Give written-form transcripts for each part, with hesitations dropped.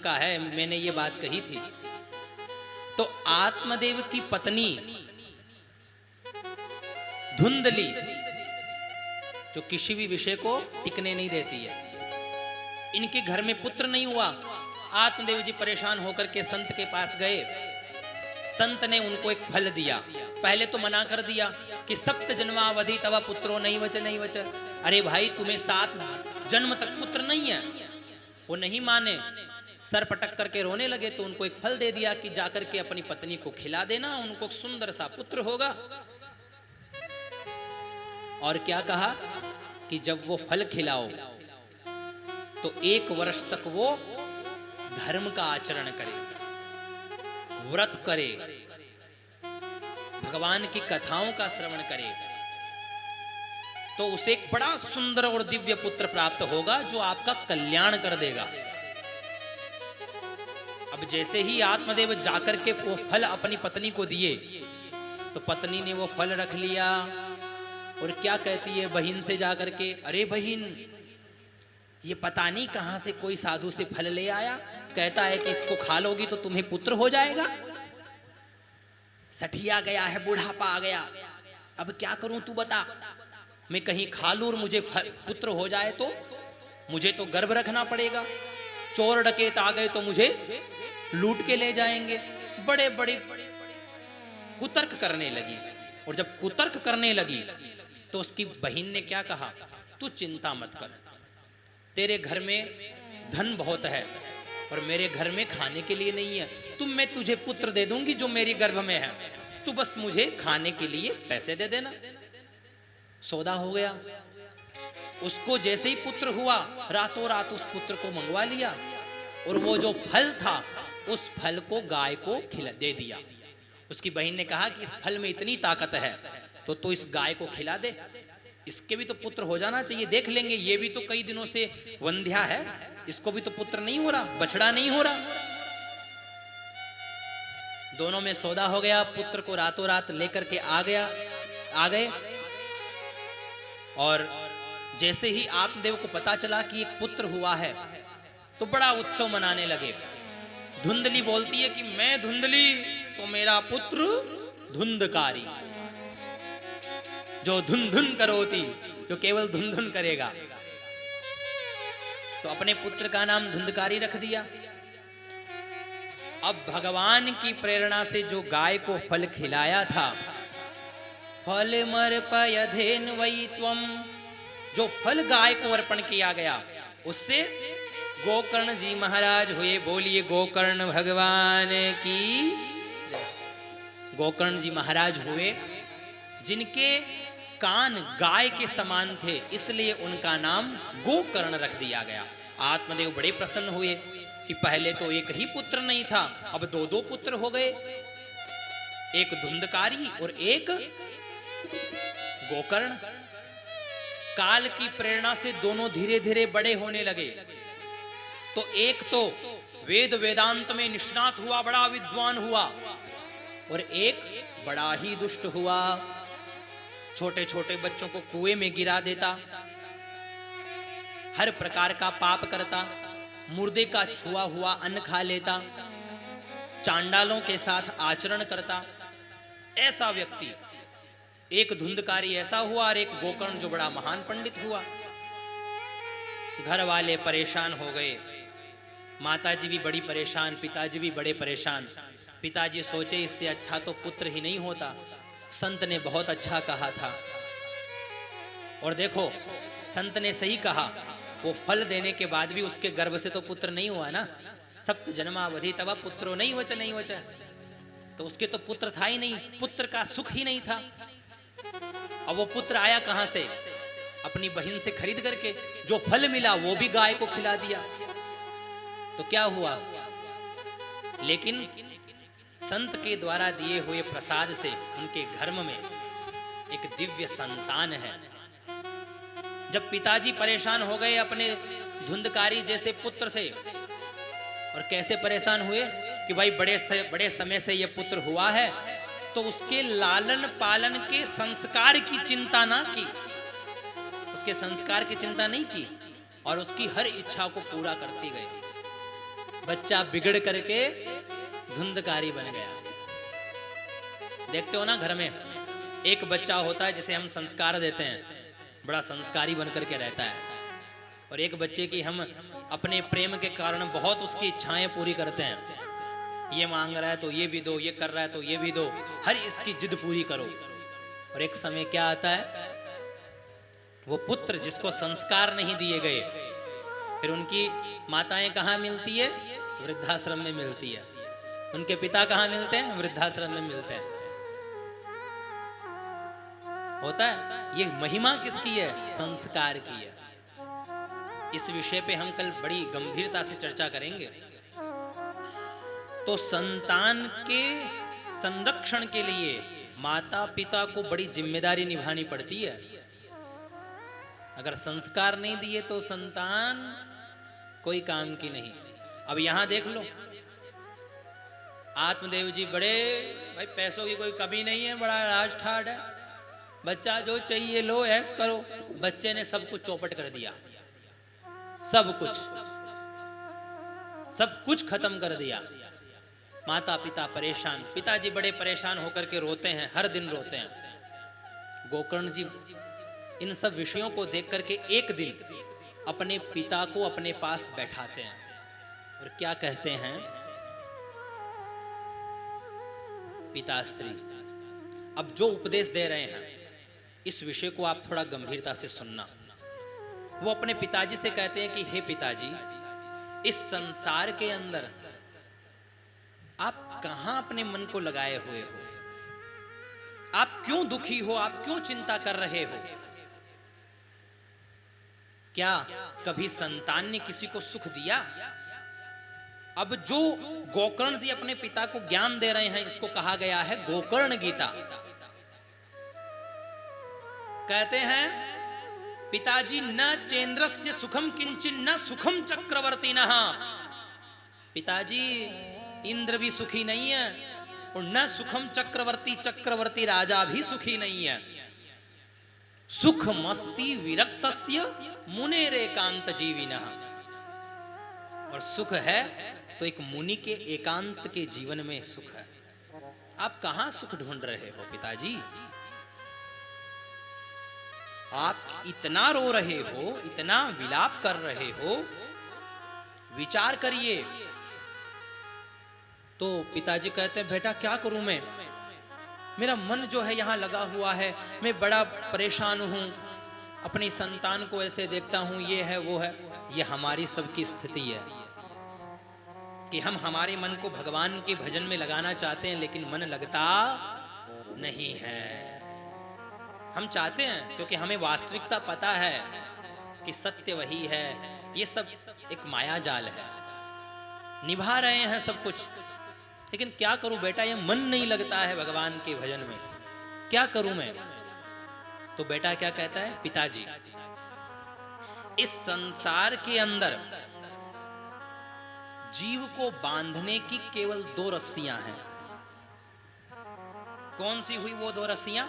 का है, मैंने ये बात कही थी। तो आत्मदेव की पत्नी धुंधली, जो किसी भी विषय को टिकने नहीं देती है, इनके घर में पुत्र नहीं हुआ। आत्मदेव जी परेशान होकर के संत के पास गए। संत ने उनको एक फल दिया। पहले तो मना कर दिया कि सप्त जन्मावधि तवा पुत्रो नहीं वच नहीं वच। अरे भाई, तुम्हें 7 जन्म तक पुत्र नहीं है। वो नहीं माने, सर पटक करके रोने लगे। तो उनको एक फल दे दिया कि जाकर के अपनी पत्नी को खिला देना, उनको सुंदर सा पुत्र होगा। और क्या कहा कि जब वो फल खिलाओ तो 1 वर्ष तक वो धर्म का आचरण करे, व्रत करे, भगवान की कथाओं का श्रवण करे, तो उसे एक बड़ा सुंदर और दिव्य पुत्र प्राप्त होगा जो आपका कल्याण कर देगा। अब जैसे ही आत्मदेव जाकर के वो फल अपनी पत्नी को दिए, तो पत्नी ने वो फल रख लिया और क्या कहती है बहन से जाकर के, अरे बहन, ये पता नहीं कहां से कोई साधु से फल ले आया, कहता है कि इसको खा लोगी तो तुम्हें पुत्र हो जाएगा। सठिया गया है, बुढ़ापा आ गया, अब क्या करूं तू बता। मैं कहीं खा लूं और मुझे पुत्र हो जाए तो मुझे तो गर्भ रखना पड़ेगा। चोर डकैत आ गए तो मुझे लूट के ले जाएंगे। बड़े बड़े कुतर्क करने लगी। और जब कुतर्क करने लगी तो उसकी बहन ने क्या कहा, तू चिंता मत कर, तेरे घर में धन बहुत है और मेरे घर में खाने के लिए नहीं है। मैं तुझे पुत्र दे दूंगी जो मेरी गर्भ में है, तू बस मुझे खाने के लिए पैसे दे देना। सौदा हो गया। उसको जैसे ही पुत्र हुआ, रातों रात उस पुत्र को मंगवा लिया और वो जो फल था उस फल को गाय को खिला दे दिया। उसकी बहन ने कहा कि इस फल में इतनी ताकत है तो तू इस गाय को खिला दे, इसके भी तो पुत्र हो जाना चाहिए, देख लेंगे, ये भी तो कई दिनों से वंध्या है, इसको भी तो पुत्र नहीं हो रहा, बछड़ा नहीं हो रहा। दोनों में सौदा हो गया। पुत्र को रातों रात लेकर के आ गए। और जैसे ही आत्मदेव को पता चला कि एक पुत्र हुआ है तो बड़ा उत्सव मनाने लगे। धुंधली बोलती है कि मैं धुंधली तो मेरा पुत्र धुंधकारी, जो धुन धुन करोती, जो केवल धुन धुन करेगा। तो अपने पुत्र का नाम धुंधकारी रख दिया। अब भगवान की प्रेरणा से जो गाय को फल खिलाया था, फल मर्पयधेन वै त्वम, जो फल गाय को अर्पण किया गया, उससे गोकर्ण जी महाराज हुए। बोलिए गोकर्ण भगवान की। गोकर्ण जी महाराज हुए जिनके कान गाय के समान थे, इसलिए उनका नाम गोकर्ण रख दिया गया। आत्मदेव बड़े प्रसन्न हुए कि पहले तो एक ही पुत्र नहीं था, अब 2 पुत्र हो गए, एक धुंधकारी और एक गोकर्ण। काल की प्रेरणा से दोनों धीरे धीरे बड़े होने लगे। तो एक तो वेद वेदांत में निष्णात हुआ, बड़ा विद्वान हुआ, और एक बड़ा ही दुष्ट हुआ। छोटे छोटे बच्चों को कुएं में गिरा देता, हर प्रकार का पाप करता, मुर्दे का छुआ हुआ अन्न खा लेता, चांडालों के साथ आचरण करता। ऐसा व्यक्ति, एक धुंधकारी ऐसा हुआ और एक गोकर्ण जो बड़ा महान पंडित हुआ। घर वाले परेशान हो गए, माताजी भी बड़ी परेशान, पिताजी भी बड़े परेशान। पिताजी सोचे इससे अच्छा तो पुत्र ही नहीं होता, संत ने बहुत अच्छा कहा था। और देखो, संत ने सही कहा, वो फल देने के बाद भी उसके गर्भ से तो पुत्र नहीं हुआ ना। सप्त जन्मावधि तवा पुत्रो नहीं वच नहीं वच, तो उसके तो पुत्र था ही नहीं, पुत्र का सुख ही नहीं था। अब वो पुत्र आया कहां से? अपनी बहन से खरीद करके। जो फल मिला वो भी गाय को खिला दिया, तो क्या हुआ? लेकिन संत के द्वारा दिए हुए प्रसाद से उनके घर में एक दिव्य संतान है। जब पिताजी परेशान हो गए अपने धुंधकारी जैसे पुत्र से, और कैसे परेशान हुए कि भाई बड़े समय से ये पुत्र हुआ है, तो उसके लालन पालन के संस्कार की चिंता ना की, उसके संस्कार की चिंता नहीं की, और उसकी हर इच्छा को पूरा करते गए। बच्चा बिगड़ करके धुंधकारी बन गया। देखते हो ना, घर में एक बच्चा होता है जिसे हम संस्कार देते हैं, बड़ा संस्कारी बन करके रहता है, और एक बच्चे की हम अपने प्रेम के कारण बहुत उसकी इच्छाएं पूरी करते हैं। ये मांग रहा है तो ये भी दो, ये कर रहा है तो ये भी दो, हर इसकी जिद पूरी करो। और एक समय क्या आता है, वो पुत्र जिसको संस्कार नहीं दिए गए, फिर उनकी माताएं कहाँ मिलती है? वृद्धाश्रम में मिलती है। उनके पिता कहाँ मिलते हैं? वृद्धाश्रम में मिलते हैं। होता है। ये महिमा किसकी है? संस्कार की है। इस विषय पे हम कल बड़ी गंभीरता से चर्चा करेंगे। तो संतान के संरक्षण के लिए माता पिता को बड़ी जिम्मेदारी निभानी पड़ती है। अगर संस्कार नहीं दिए तो संतान कोई काम की नहीं। अब यहां देख लो, आत्मदेव जी बड़े भाई, पैसों की कोई कमी नहीं है, बड़ा राज ठाट है, बच्चा जो चाहिए लो, ऐश करो। बच्चे ने सब कुछ चौपट कर दिया, सब कुछ खत्म कर दिया। माता पिता परेशान, पिताजी बड़े परेशान होकर के रोते हैं, हर दिन रोते हैं। गोकर्ण जी इन सब विषयों को देख करके एक दिन अपने पिता को अपने पास बैठाते हैं और क्या कहते हैं? पिताश्री, अब जो उपदेश दे रहे हैं इस विषय को आप थोड़ा गंभीरता से सुनना। वो अपने पिताजी से कहते हैं कि हे पिताजी, इस संसार के अंदर आप कहां अपने मन को लगाए हुए हो? आप क्यों दुखी हो? आप क्यों चिंता कर रहे हो? क्या कभी संतान ने किसी को सुख दिया? अब जो गोकर्ण जी अपने पिता को ज्ञान दे रहे हैं, इसको कहा गया है गोकर्ण गीता। कहते हैं, पिताजी न चेन्द्रस्य सुखम किंचिन न सुखम चक्रवर्ती न। पिताजी, इंद्र भी सुखी नहीं है और न सुखम चक्रवर्ती, चक्रवर्ती राजा भी सुखी नहीं है। सुख मस्ती विरक्तस्य मुनेर एकांत जीविनः। और सुख है तो एक मुनि के एकांत के जीवन में सुख है। आप कहां सुख ढूंढ रहे हो पिताजी? आप इतना रो रहे हो, इतना विलाप कर रहे हो, विचार करिए। तो पिताजी कहते हैं, बेटा क्या करूं मैं? मेरा मन जो है यहाँ लगा हुआ है, मैं बड़ा परेशान हूं, अपनी संतान को ऐसे देखता हूं, ये है वो है। ये हमारी सबकी स्थिति है कि हम हमारे मन को भगवान के भजन में लगाना चाहते हैं, लेकिन मन लगता नहीं है। हम चाहते हैं क्योंकि हमें वास्तविकता पता है कि सत्य वही है, ये सब एक माया जाल है। निभा रहे हैं सब कुछ, लेकिन क्या करूं बेटा, ये मन नहीं लगता है भगवान के भजन में, क्या करूं मैं? तो बेटा क्या कहता है पिताजी, इस संसार के अंदर जीव को बांधने की केवल दो रस्सियां हैं। कौन सी हुई वो दो रस्सियां?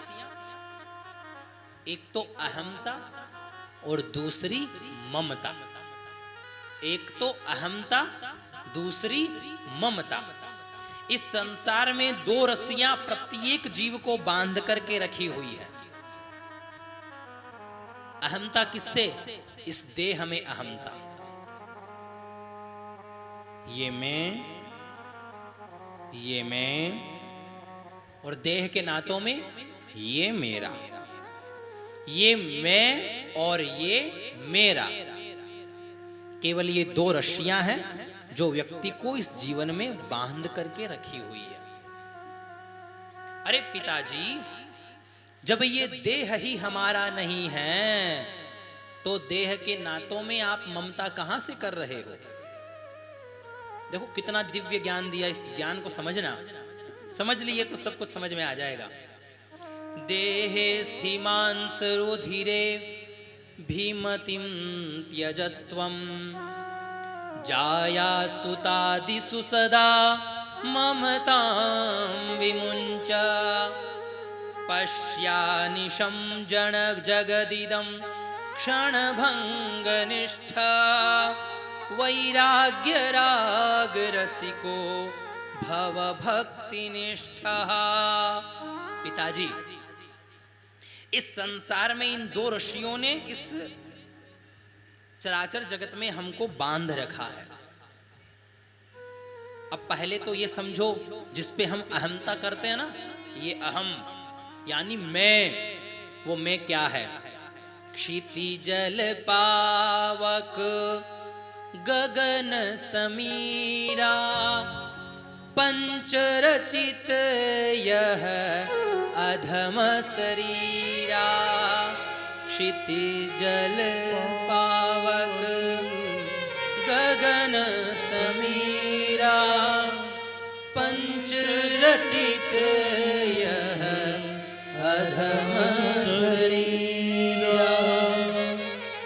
एक तो अहमता और दूसरी ममता। एक तो अहमता, दूसरी ममता। इस संसार में दो रस्सियां प्रत्येक जीव को बांध करके रखी हुई है। अहमता किससे? इस देह में अहमता, ये मैं, और देह के नातों में ये मेरा, ये मैं और ये मेरा। केवल ये दो रस्सियां हैं जो व्यक्ति को इस जीवन में बांध करके रखी हुई है। अरे पिताजी, जब ये देह ही हमारा नहीं है तो देह के नातों में आप ममता कहां से कर रहे हो? देखो कितना दिव्य ज्ञान दिया। इस ज्ञान को समझना, समझ लिए तो सब कुछ समझ में आ जाएगा। देहे स्थिमांस रुधिरे भीमतिम त्यजत्वम जाया सुतादिषु सदा ममतां विमुञ्च पश्यानिशं जन जगदिदं क्षणभङ्गनिष्ठा वैराग्य राग रसिको भव भक्ति निष्ठः। पिताजी, इस संसार में इन दो ऋषियों ने इस चराचर जगत में हमको बांध रखा है। अब पहले तो ये समझो, जिस पे हम अहमता करते हैं ना, ये अहम यानी मैं, वो मैं क्या है? क्षितिजल पावक गगन समीरा, पंच रचित यह अधम शरीरा। क्षितिजल पावक गगन समीरा, पंच रचित यह अधम शरीरा।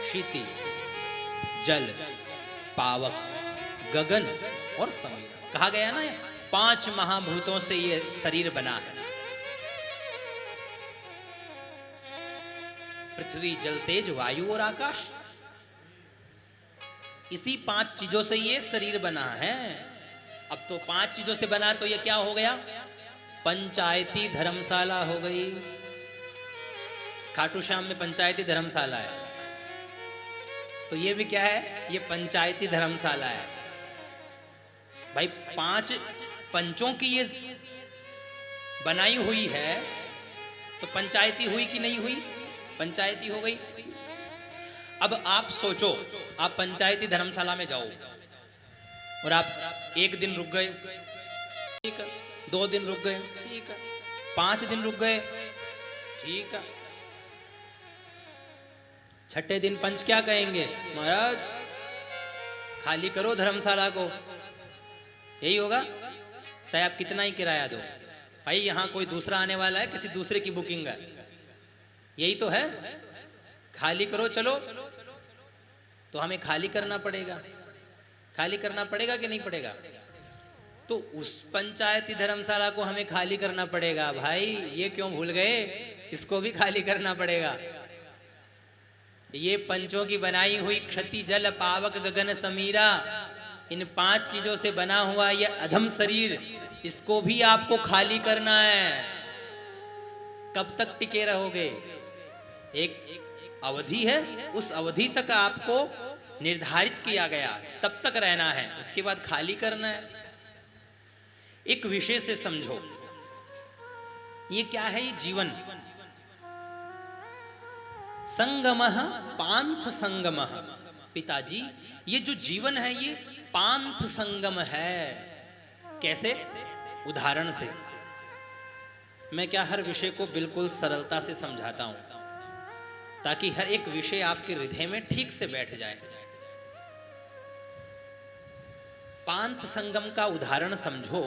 क्षिति, जल, पावक, गगन और समीर। कहा गया ना, 5 महाभूतों से ये शरीर बना है। पृथ्वी, जल, तेज, वायु और आकाश, इसी 5 चीजों से ये शरीर बना है। अब तो 5 चीजों से बना, तो ये क्या हो गया? पंचायती धर्मशाला हो गई। खाटू श्याम में पंचायती धर्मशाला है, तो ये भी क्या है? ये पंचायती धर्मशाला है। भाई 5 पंचों की ये बनाई हुई है, तो पंचायती हुई कि नहीं हुई? पंचायती हो गई। अब आप सोचो, आप पंचायती धर्मशाला में जाओ और आप 1 दिन रुक गए, ठीक है, 2 दिन रुक गए, ठीक है, 5 दिन रुक गए, ठीक है, 6ठे दिन पंच क्या कहेंगे? महाराज खाली करो धर्मशाला को। यही होगा, चाहे आप कितना ही किराया दो। भाई यहाँ कोई दूसरा आने वाला है, किसी दूसरे की बुकिंग है, यही तो है। खाली करो, चलो। तो हमें खाली करना पड़ेगा। खाली करना पड़ेगा कि नहीं पड़ेगा? तो उस पंचायती धर्मशाला को हमें खाली करना पड़ेगा। भाई ये क्यों भूल गए? इसको भी खाली करना पड़ेगा। ये पंचों की बनाई हुई क्षति, जल, पावक, गगन, समीरा, इन 5 चीजों से बना हुआ ये अधम शरीर, इसको भी आपको खाली करना है। कब तक टिके रहोगे? एक अवधि है, उस अवधि तक आपको निर्धारित किया गया, तब तक रहना है, उसके बाद खाली करना है। एक विषय से समझो, ये क्या है? ये जीवन। संगमः पांथ संगमः। पिताजी, ये जो जीवन है ये पांथ संगम है। कैसे? उदाहरण से। मैं क्या हर विषय को बिल्कुल सरलता से समझाता हूं, ताकि हर एक विषय आपके हृदय में ठीक से बैठ जाए। पांथ संगम का उदाहरण समझो।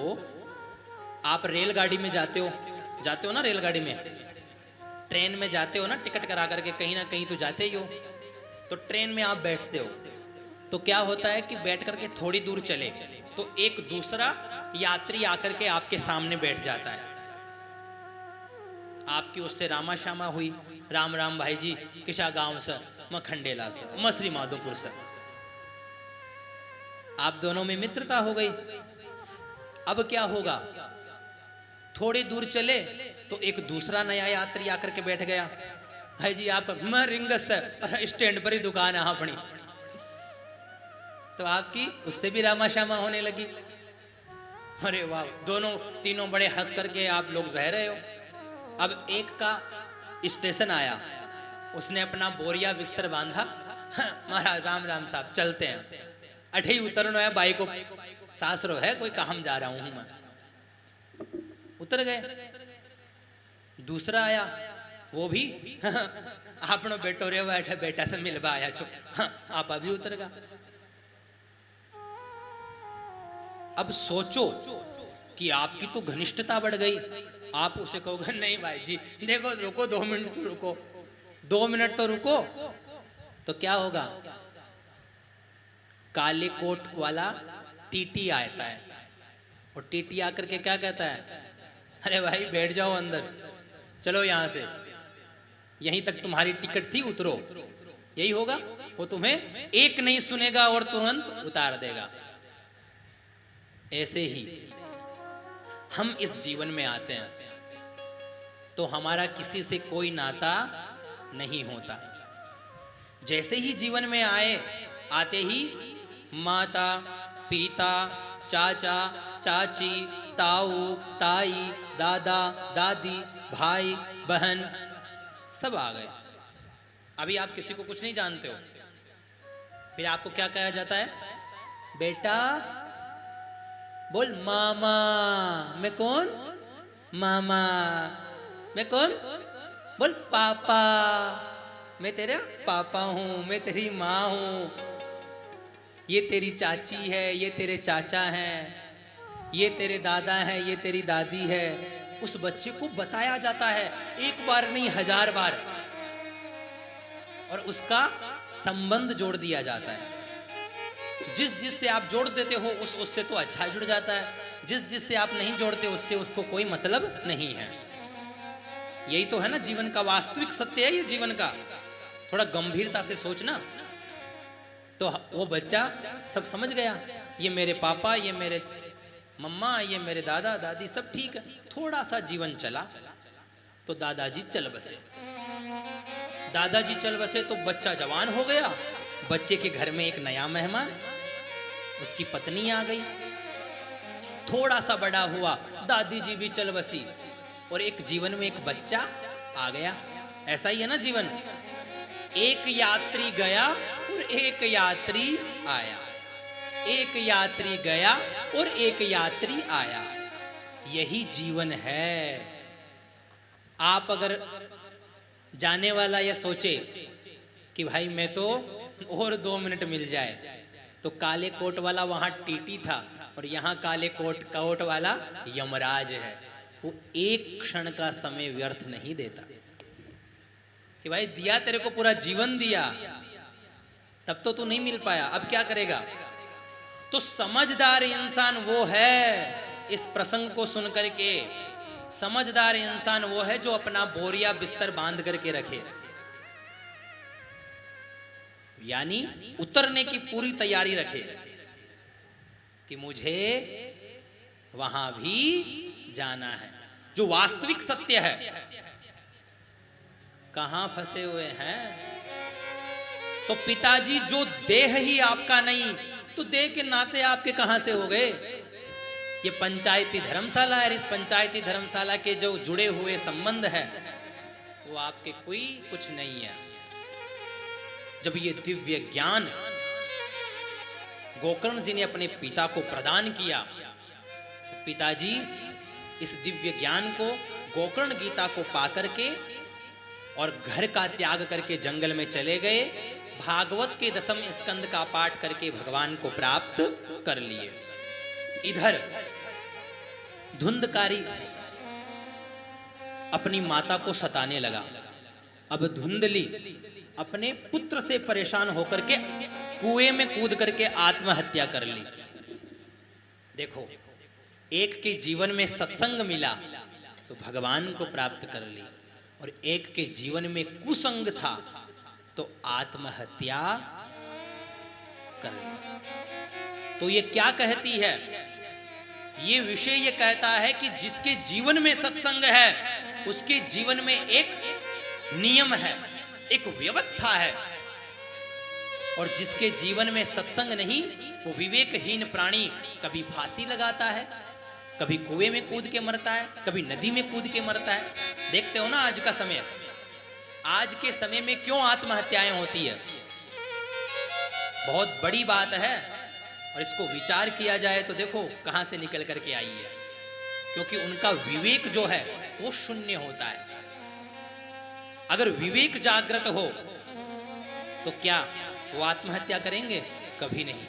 आप रेलगाड़ी में जाते हो ना, रेलगाड़ी में, ट्रेन में जाते हो ना, टिकट करा करके कहीं ना कहीं तो जाते ही हो। तो ट्रेन में आप बैठते हो, तो क्या होता है कि बैठ करके थोड़ी दूर चले तो एक दूसरा यात्री आकर के आपके सामने बैठ जाता है। आपकी उससे रामा श्यामा हुई, राम राम भाई जी, किसा गांव से, मैं खंडेला से, मैं श्री माधोपुर से। आप दोनों में मित्रता हो गई। अब क्या होगा? थोड़ी दूर चले तो एक दूसरा नया यात्री आकर के बैठ गया। भाई जी आप, मैं रिंगस से, स्टैंड पर ही दुकान है अपनी। तो आपकी उससे भी रामा श्यामा होने लगी। अरे वाह, दोनों तीनों बड़े हंस करके आप लोग रह रहे हो। अब एक का स्टेशन आया, उसने अपना बोरिया बिस्तर बांधा, महाराज राम राम साहब चलते हैं, अठे उतरना है, बाई को सासरो है कोई, काम जा रहा हूं मैं। उतर गए। दूसरा आया, वो भी आपनो बेटो रे बैठा, बेटा से मिलवा आया छो, आप अभी उतर गा। अब सोचो कि आपकी तो घनिष्ठता बढ़ गई। आप उसे कहोगे नहीं भाई जी देखो, रुको 2 मिनट रुको, 2 मिनट तो रुको। तो क्या होगा? काले कोट वाला टीटी आता है, और टीटी आकर के क्या कहता है? अरे भाई बैठ जाओ अंदर, चलो यहां से, यहीं तक तुम्हारी टिकट थी, उतरो। यही होगा, वो तुम्हें एक नहीं सुनेगा और तुरंत उतार देगा। ऐसे ही हम इस जीवन में आते हैं तो हमारा किसी से कोई नाता नहीं होता। जैसे ही जीवन में आते ही माता, पिता, चाचा, चाची, ताऊ, ताई, दादा, दादी, भाई, बहन सब आ गए। अभी आप किसी को कुछ नहीं जानते हो, फिर आपको क्या कहा जाता है? बेटा बोल मामा। मैं कौन? मामा। मैं कौन? बोल पापा। मैं तेरा पापा हूं, मैं तेरी माँ हूं। ये तेरी चाची है, ये तेरे चाचा हैं, ये तेरे दादा हैं, ये तेरी दादी है। उस बच्चे को बताया जाता है, एक बार नहीं 1000 बार, और उसका संबंध जोड़ दिया जाता है। जिससे आप जोड़ देते हो उससे तो अच्छा जुड़ जाता है, जिससे आप नहीं जोड़ते उससे उसको कोई मतलब नहीं है। यही तो है ना जीवन का वास्तविक सत्य है ये जीवन का। थोड़ा गंभीरता से सोचना। तो वो बच्चा सब समझ गया, ये मेरे पापा, ये मेरे मम्मा, ये मेरे दादा दादी, सब ठीक है। थोड़ा सा जीवन चला तो दादाजी चल बसे। दादाजी चल बसे तो बच्चा जवान हो गया। बच्चे के घर में एक नया मेहमान, उसकी पत्नी आ गई। थोड़ा सा बड़ा हुआ, दादी जी भी चल बसी, और एक जीवन में एक बच्चा आ गया। ऐसा ही है ना जीवन। एक यात्री गया और एक यात्री आया, एक यात्री गया और एक यात्री आया। यही जीवन है। आप अगर जाने वाला यह सोचे कि भाई मैं तो और 2 मिनट मिल जाए, तो काले कोट वाला वहां टीटी था और यहाँ काले कोट वाला यमराज है। वो एक क्षण का समय व्यर्थ नहीं देता कि भाई दिया तेरे को, पूरा जीवन दिया, तब तो तू नहीं मिल पाया, अब क्या करेगा? तो समझदार इंसान वो है, इस प्रसंग को सुन करके समझदार इंसान वो है जो अपना बोरिया बिस्तर बांध करके रखे, यानी उतरने की पूरी तैयारी रखे कि मुझे वहां भी जाना है। जो वास्तविक सत्य है। कहां फंसे हुए हैं? तो पिताजी जो देह ही आपका नहीं, तो देह के नाते आपके कहां से हो गए? ये पंचायती धर्मशाला है, इस पंचायती धर्मशाला के जो जुड़े हुए संबंध है वो आपके कोई कुछ नहीं है। जब ये दिव्य ज्ञान गोकर्ण जी ने अपने पिता को प्रदान किया, तो पिताजी इस दिव्य ज्ञान को, गोकर्ण गीता को पाकर के और घर का त्याग करके जंगल में चले गए। भागवत के 10वें स्कंद का पाठ करके भगवान को प्राप्त कर लिए। इधर धुंधकारी अपनी माता को सताने लगा। अब धुंधली अपने पुत्र से परेशान होकर के कुएं में कूद करके आत्महत्या कर ली। देखो, एक के जीवन में सत्संग मिला तो भगवान को प्राप्त कर ली, और एक के जीवन में कुसंग था तो आत्महत्या कर ली। तो ये क्या कहती है? ये विषय ये कहता है कि जिसके जीवन में सत्संग है उसके जीवन में एक नियम है, एक व्यवस्था है, और जिसके जीवन में सत्संग नहीं वो विवेकहीन प्राणी कभी फांसी लगाता है, कभी कुएं में कूद के मरता है, कभी नदी में कूद के मरता है। देखते हो ना आज का समय, आज के समय में क्यों आत्महत्याएं होती है? बहुत बड़ी बात है, और इसको विचार किया जाए तो देखो कहां से निकल करके आई है। क्योंकि उनका विवेक जो है वो शून्य होता है। अगर विवेक जागृत हो तो क्या वो आत्महत्या करेंगे? कभी नहीं।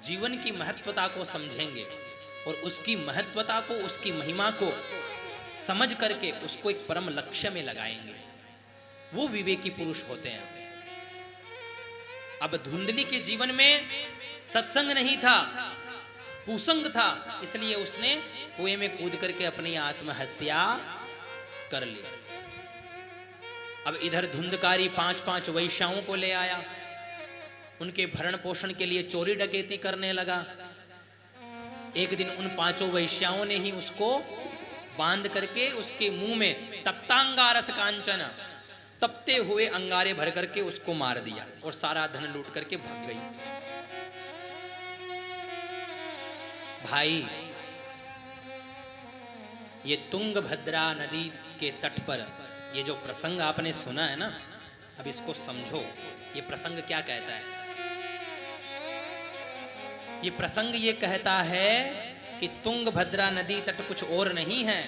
जीवन की महत्वता को समझेंगे और उसकी महत्वता को, उसकी महिमा को समझ करके उसको एक परम लक्ष्य में लगाएंगे। वो विवेकी पुरुष होते हैं। अब धुंधली के जीवन में सत्संग नहीं था, कुसंग था, इसलिए उसने कुएं में कूद करके अपनी आत्महत्या कर ली। अब इधर धुंधकारी 5-5 वैश्याओं को ले आया, उनके भरण पोषण के लिए चोरी डकैती करने लगा। एक दिन उन 5 वैश्याओं ने ही उसको बांध करके उसके मुंह में तप्तांगारस कांचन, तपते हुए अंगारे भर करके उसको मार दिया और सारा धन लूट करके भाग गई। भाई, ये तुंगभद्रा नदी के तट पर ये जो प्रसंग आपने सुना है ना, अब इसको समझो। ये प्रसंग क्या कहता है? ये प्रसंग ये कहता है कि तुंगभद्रा नदी तट कुछ और नहीं है,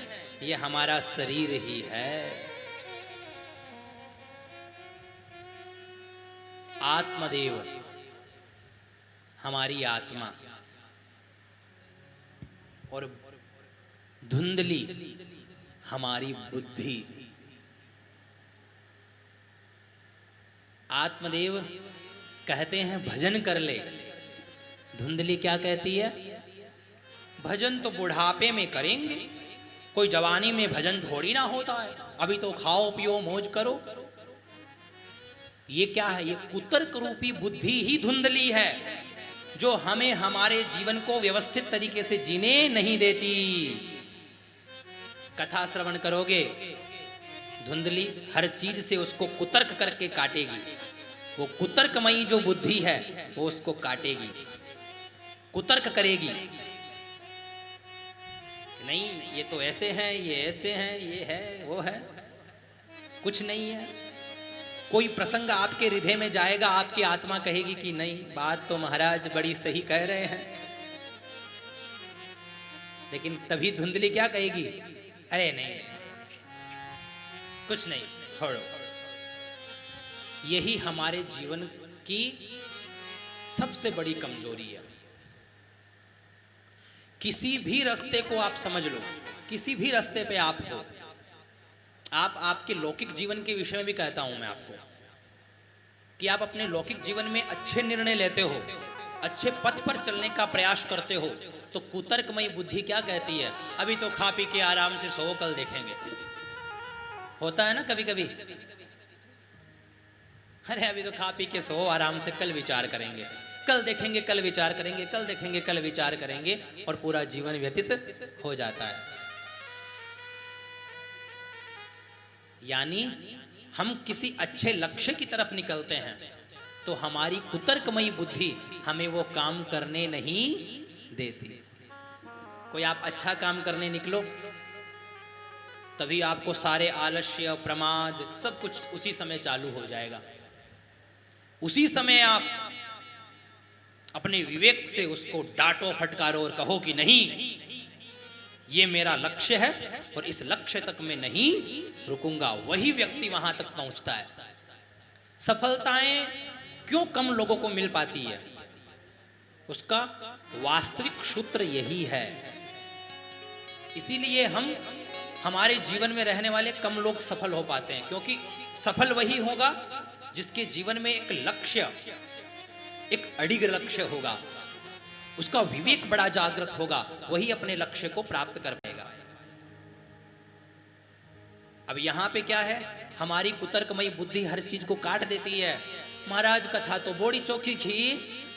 ये हमारा शरीर ही है। आत्मदेव हमारी आत्मा और धुंधली हमारी बुद्धि। आत्मदेव कहते हैं भजन कर ले, धुंधली क्या कहती है? भजन तो बुढ़ापे में करेंगे, कोई जवानी में भजन थोड़ी ना होता है, अभी तो खाओ पियो मौज करो। ये क्या है? ये कुतर्क रूपी बुद्धि ही धुंधली है, जो हमें हमारे जीवन को व्यवस्थित तरीके से जीने नहीं देती। कथा श्रवण करोगे, धुंधली हर चीज से उसको कुतर्क करके काटेगी। वो कुतर्कमयी जो बुद्धि है वो उसको काटेगी, कुतर्क करेगी। नहीं, ये तो ऐसे हैं, ये ऐसे हैं, ये है, वो है, कुछ नहीं है। कोई प्रसंग आपके हृदय में जाएगा, आपकी आत्मा कहेगी कि नहीं, बात तो महाराज बड़ी सही कह रहे हैं। लेकिन तभी धुंधली क्या कहेगी? अरे नहीं, कुछ नहीं, छोड़ो। यही हमारे जीवन की सबसे बड़ी कमजोरी है। किसी भी रास्ते को आप समझ लो, किसी भी रास्ते पे आप हो, आपके लौकिक जीवन के विषय में भी कहता हूं मैं आपको कि आप अपने लौकिक जीवन में अच्छे निर्णय लेते हो, अच्छे पथ पर चलने का प्रयास करते हो, तो कुतर्कमयी बुद्धि क्या कहती है? अभी तो खा पी के आराम से सो, कल देखेंगे। होता है ना कभी कभी, अरे अभी तो खा पी के सो आराम से, कल विचार करेंगे, कल देखेंगे, कल विचार करेंगे, कल देखेंगे, कल विचार करेंगे, और पूरा जीवन व्यतीत हो जाता है। यानी हम किसी अच्छे लक्ष्य की तरफ निकलते हैं तो हमारी कुतर्कमयी बुद्धि हमें वो काम करने नहीं देती। कोई आप अच्छा काम करने निकलो, तभी आपको सारे आलस्य, प्रमाद सब कुछ उसी समय चालू हो जाएगा। उसी समय आप अपने विवेक से उसको डांटो, फटकारो और कहो कि नहीं, ये मेरा लक्ष्य है और इस लक्ष्य तक मैं नहीं रुकूंगा। वही व्यक्ति वहां तक पहुंचता है। सफलताएं क्यों कम लोगों को मिल पाती है? उसका वास्तविक सूत्र यही है। इसीलिए हमारे जीवन में रहने वाले कम लोग सफल हो पाते हैं, क्योंकि सफल वही होगा जिसके जीवन में एक लक्ष्य, एक अडिग लक्ष्य होगा, उसका विवेक बड़ा जागृत होगा, वही अपने लक्ष्य को प्राप्त कर पाएगा। अब यहां पे क्या है? हमारी कुतर्कमयी बुद्धि हर चीज को काट देती है। महाराज कथा तो बड़ी चोखी थी,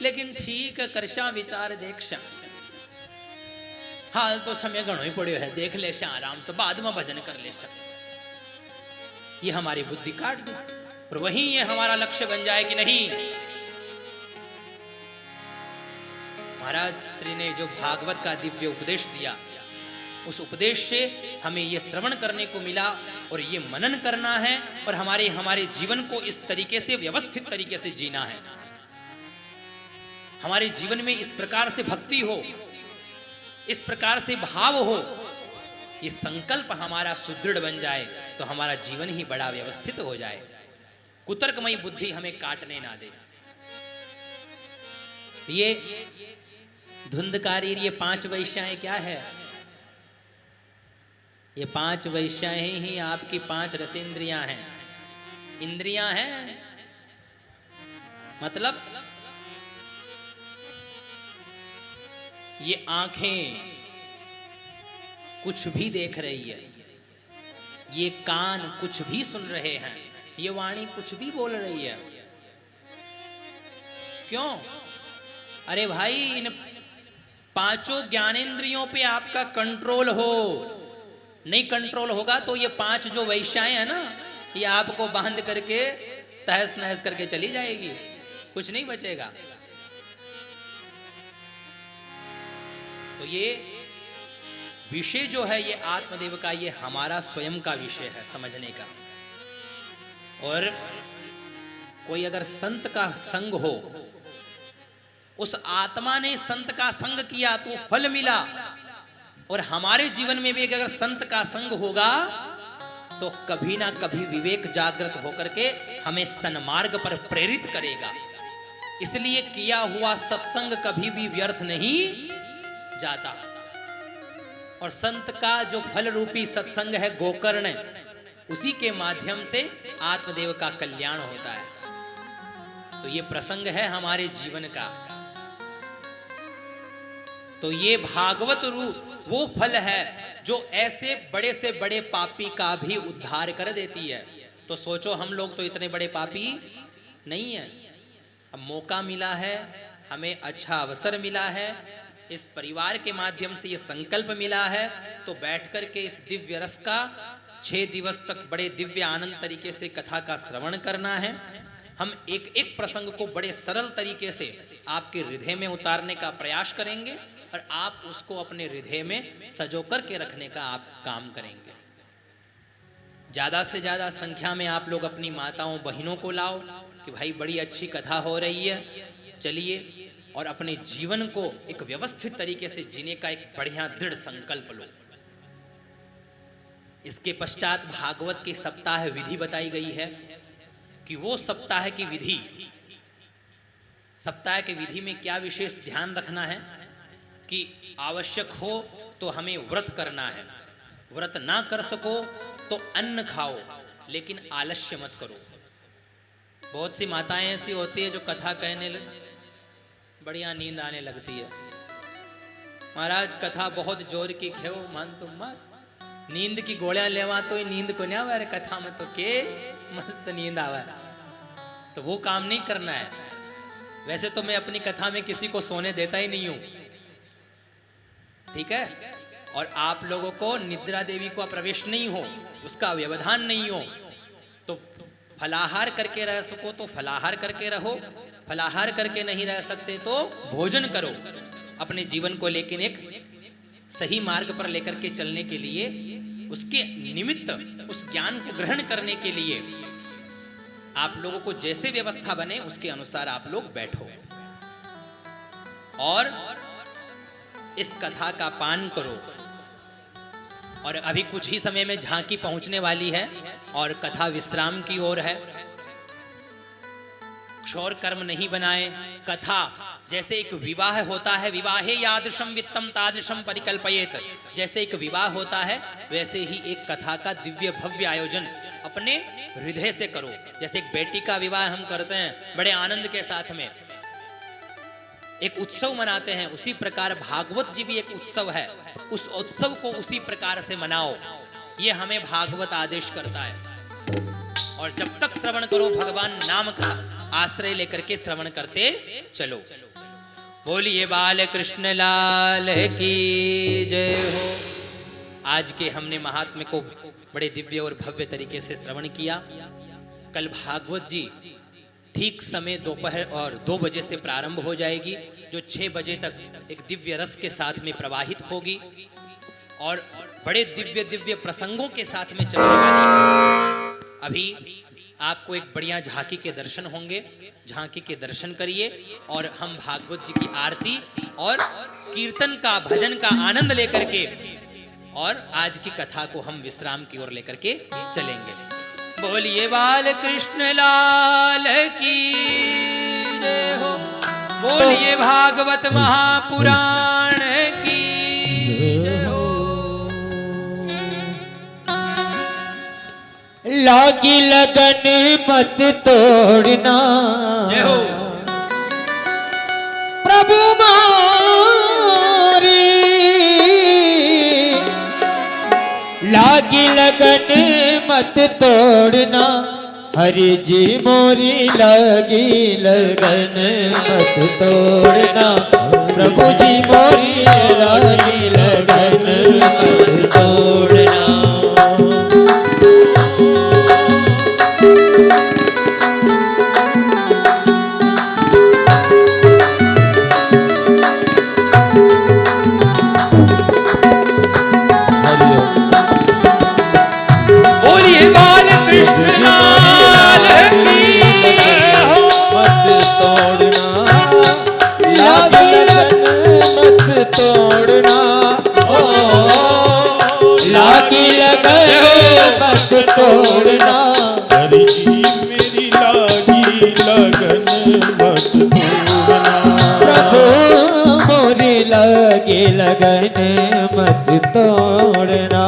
लेकिन ठीक करशा विचार देखशा, हाल तो समय घणो ही पड़ो है, देख ले शा आराम से, बाद में भजन कर ले शा। ये हमारी बुद्धि काट दो और वहीं ये हमारा लक्ष्य बन जाए कि नहीं। महाराज श्री ने जो भागवत का दिव्य उपदेश दिया, उस उपदेश से हमें ये श्रवण करने को मिला और ये मनन करना है और हमारे जीवन को इस तरीके से, व्यवस्थित तरीके से जीना है। हमारे जीवन में इस प्रकार से भक्ति हो, इस प्रकार से भाव हो, ये संकल्प हमारा सुदृढ़ बन जाए तो हमारा जीवन ही बड़ा व्यवस्थित हो जाए। कुतर्कमयी बुद्धि हमें काटने ना दे। ये धुंधकारी, ये 5 वैश्याएं क्या है? ये 5 वैश्याएं ही आपकी 5 रसेंद्रियां हैं, इंद्रियां हैं। मतलब ये आंखें कुछ भी देख रही है, ये कान कुछ भी सुन रहे हैं, ये वाणी कुछ भी बोल रही है। क्यों? अरे भाई, इन पांचों ज्ञानेंद्रियों पे आपका कंट्रोल हो, नहीं कंट्रोल होगा तो ये पांच जो वैश्याएं हैं ना, ये आपको बांध करके तहस नहस करके चली जाएगी, कुछ नहीं बचेगा। तो ये विषय जो है ये आत्मदेव का, ये हमारा स्वयं का विषय है समझने का। और कोई अगर संत का संग हो, उस आत्मा ने संत का संग किया तो फल मिला, और हमारे जीवन में भी अगर संत का संग होगा तो कभी ना कभी विवेक जागृत होकर के हमें सन्मार्ग पर प्रेरित करेगा। इसलिए किया हुआ सत्संग कभी भी व्यर्थ नहीं जाता। और संत का जो फल रूपी सत्संग है गोकर्ण, उसी के माध्यम से आत्मदेव का कल्याण होता है। तो ये प्रसंग है हमारे जीवन का। तो ये भागवत रूप वो फल है जो ऐसे बड़े से बड़े पापी का भी उद्धार कर देती है। तो सोचो, हम लोग तो इतने बड़े पापी नहीं है। अब मौका मिला है, हमें अच्छा अवसर मिला है, इस परिवार के माध्यम से ये संकल्प मिला है, तो बैठ कर के इस दिव्य रस का 6 दिवस तक बड़े दिव्य आनंद तरीके से कथा का श्रवण करना है। हम एक एक प्रसंग को बड़े सरल तरीके से आपके हृदय में उतारने का प्रयास करेंगे, और आप उसको अपने हृदय में सजो करके रखने का आप काम करेंगे। ज्यादा से ज्यादा संख्या में आप लोग अपनी माताओं बहनों को लाओ कि भाई बड़ी अच्छी कथा हो रही है, चलिए, और अपने जीवन को एक व्यवस्थित तरीके से जीने का एक बढ़िया दृढ़ संकल्प लो। इसके पश्चात भागवत के सप्ताह विधि बताई गई है कि वो सप्ताह की विधि, सप्ताह के विधि में क्या विशेष ध्यान रखना है कि आवश्यक हो तो हमें व्रत करना है, व्रत ना कर सको तो अन्न खाओ, लेकिन आलस्य मत करो। बहुत सी माताएं ऐसी होती है जो कथा कहने बढ़िया नींद आने लगती है। महाराज कथा बहुत जोर की खेओ, मन तो मस्त, नींद की गोलियां लेवा तो नींद को नहीं आवा, कथा में तो के मस्त नींद आवा। तो वो काम नहीं करना है। वैसे तो मैं अपनी कथा में किसी को सोने देता ही नहीं हूं, ठीक है, और आप लोगों को निद्रा देवी को प्रवेश नहीं हो, उसका व्यवधान नहीं हो। तो फलाहार करके रह सको तो फलाहार करके रहो, फलाहार करके नहीं रह सकते तो भोजन करो। अपने जीवन को लेकिन एक सही मार्ग पर लेकर के चलने के लिए, उसके निमित्त, उस ज्ञान को ग्रहण करने के लिए आप लोगों को जैसे व्यवस्था बने उसके अनुसार आप लोग बैठो और इस कथा का पान करो। और अभी कुछ ही समय में झांकी पहुंचने वाली है और कथा विश्राम की ओर है। क्षौर कर्म नहीं बनाए। कथा जैसे एक विवाह होता है, विवाहे यादृशम वित्तम तादृशम परिकल्पयेत, जैसे एक विवाह होता है वैसे ही एक कथा का दिव्य भव्य आयोजन अपने हृदय से करो। जैसे एक बेटी का विवाह हम करते हैं बड़े आनंद के साथ में, एक उत्सव मनाते हैं, उसी प्रकार भागवत जी भी एक उत्सव है। उस उत्सव को उसी प्रकार से मनाओ, ये हमें भागवत आदेश करता है। और जब तक श्रवण करो भगवान नाम का आश्रय लेकर के श्रवण करते चलो। बोलिए बाल कृष्ण लाल की जय हो। आज के हमने महात्म्य को बड़े दिव्य और भव्य तरीके से श्रवण किया। कल भागवत जी ठीक समय दोपहर और 2 बजे से प्रारंभ हो जाएगी, जो 6 बजे तक एक दिव्य रस के साथ में प्रवाहित होगी और बड़े दिव्य दिव्य प्रसंगों के साथ में चलने वाली। अभी आपको एक बढ़िया झांकी के दर्शन होंगे, झांकी के दर्शन करिए और हम भागवत जी की आरती और कीर्तन का, भजन का आनंद लेकर के और आज की कथा को हम विश्राम की ओर लेकर के चलेंगे। बोलिए बाल कृष्ण लाल की जय हो। बोलिए भागवत महापुराण की जय हो। लागी लगन मत तोड़ना, जय हो प्रभु मारी। लागी लगन मत तोड़ना, हरि जी मोरी लगी लगन मत तोड़ना, प्रभु जी मोरी लगी लगन मत तोड़ना। बोलिए बाल कृष्ण लाल की मत तोड़ना, लागी लगन मत तोड़ना, ओ लागी लगन मत तोड़ना। हरि जी मेरी लागी लगन मत तोड़ना, प्रभु मोरी लगी लगन मत तोड़ना।